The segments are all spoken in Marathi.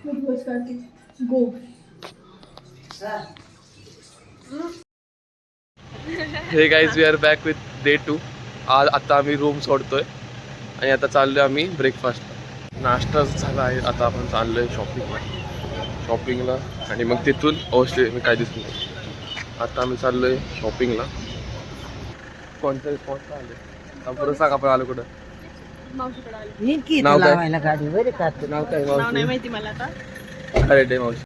Go. Hey guys we are back with day 2. आता आम्ही रूम सोडतोय आणि आता चाललोय आम्ही ब्रेकफास्टला. नाश्ता झाला आहे. आता आपण चाललोय शॉपिंगला आणि मग तिथून अवश्य मी काय दिसून आता आम्ही चाललोय शॉपिंगला. कोणत्या स्पॉटला आलो परत सांग आपण आलो कुठं. नाव काय नाव नाही माहिती मला आता. अरे डे मावशी.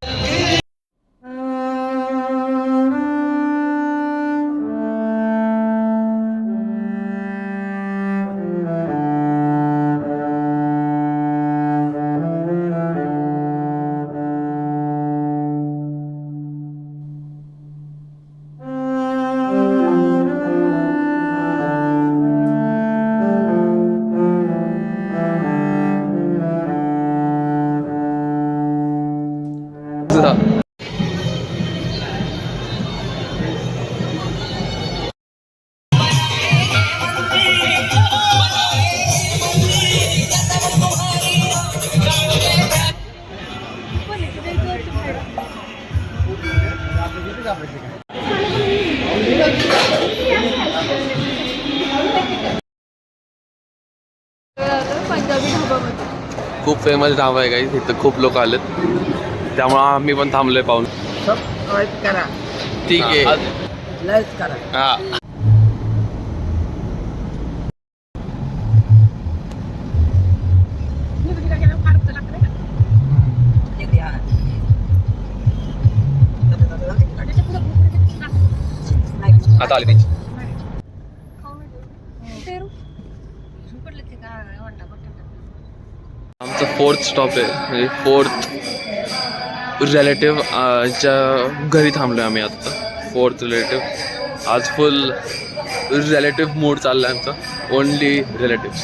खूप फेमस ढाबा आहे काही. इथं खूप लोक आलेत त्यामुळे आम्ही पण थांबलोय पाहून. ठीक आहे हा. आता आली त्यांची. आमचं 4th स्टॉप आहे म्हणजे 4th रिलेटिव्ह च्या घरी थांबलोय आम्ही आता. 4th relative. आज फुल रिलेटिव्ह मूड चालला आहे आमचा. Only relative.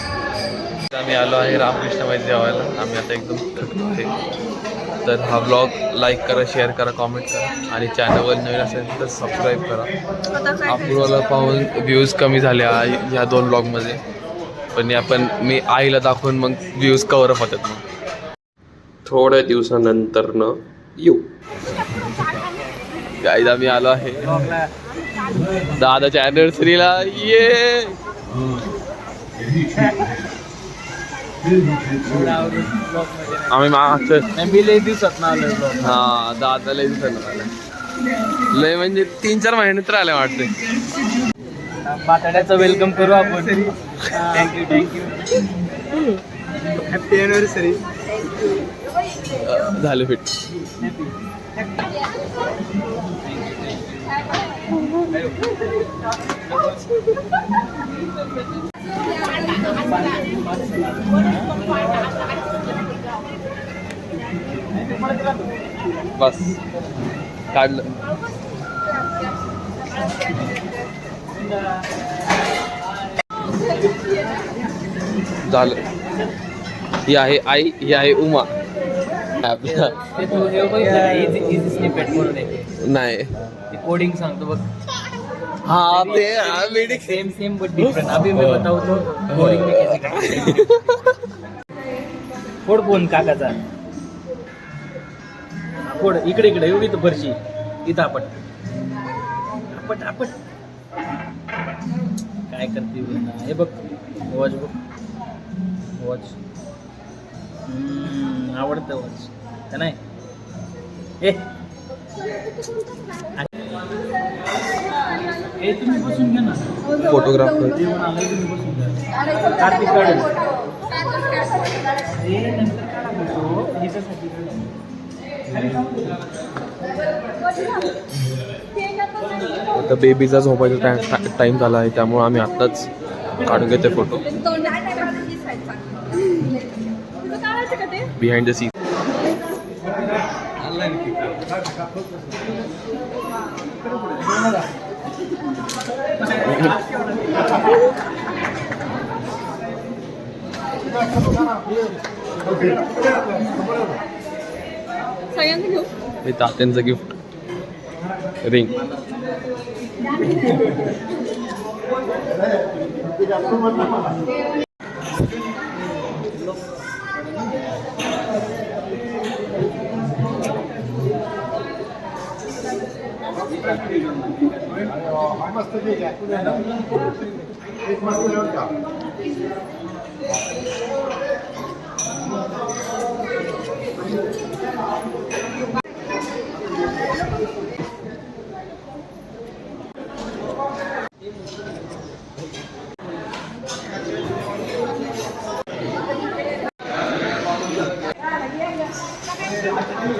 आम्ही आलो आहे रामकृष्ण जेवायला. आम्ही आता एकदम थकलो आहे. तर हा ब्लॉग लाईक करा, शेअर करा, कॉमेंट करा आणि चॅनलवर नवीन असेल तर सबस्क्राईब करा. अपूर्वाला पाहून व्ह्यूज कमी झाल्या ह्या 2 ब्लॉगमध्ये पण आपण मी आईला दाखवून मग व्ह्यूज कवर अप होतात. मग थोड्या दिवसानंतर येऊ. गाईज आम्ही आलो आहे दादाच्या अॅनिव्हर्सरीला. ये आम्ही मागच्या लय दिवसात ना आलो. हा दादा लय दिवसात आलं. लय म्हणजे 3-4 महिने तर आले वाटते. बाताड्याचं वेलकम करू आपण. Thank you happy anniversary. झालं फिट. बस काढलं. झालं. ही आहे आई, ही आहे उमा. नाही कोडिंग सांगतो बघ. हाँ ते सेम बट डिफरेंट. अभी मैं बताऊँ तो कोडिंग में कैसे करते. फोड फोन काकाचा. फोड इकडे येऊ इथं फरशी. इथं आपट काय करते हे बघ. वॉच बघ. वॉच आवडतं वॉच का नाही. हे तुम्ही बसून घ्या ना. फोटोग्राफर तुम्ही बसून घ्या. कार्तिक काढेल. हे नंतर काढा फोटो ह्याच्यासाठी. आता बेबीचा झोपायचा टाइम झाला आहे त्यामुळे आम्ही आत्ताच काढून घेतोय फोटो. Behind the scene. हे तात्यांचं गिफ्ट रिंग.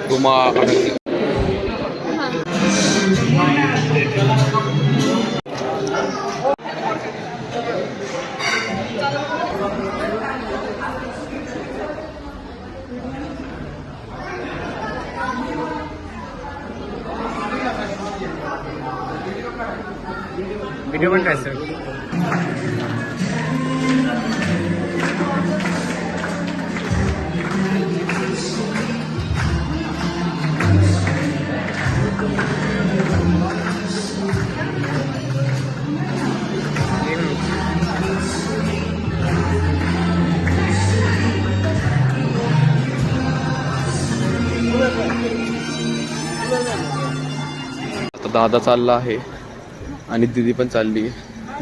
गुमा व्हिडिओ पण काय सर आता दादा चालला आहे आणि दीदी पण चालली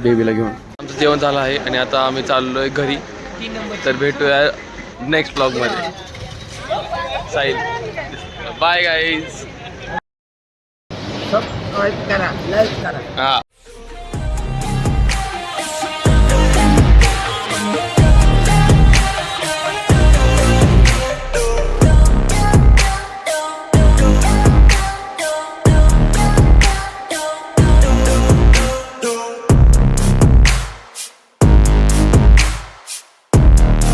बेबीला घेऊन. आमचं जेवण झालं आहे आणि आता आम्ही चाललोय घरी. तर भेटूया नेक्स्ट ब्लॉग मध्ये. Sahil bye guys. सबस्क्राईब करा, लाईक करा. हा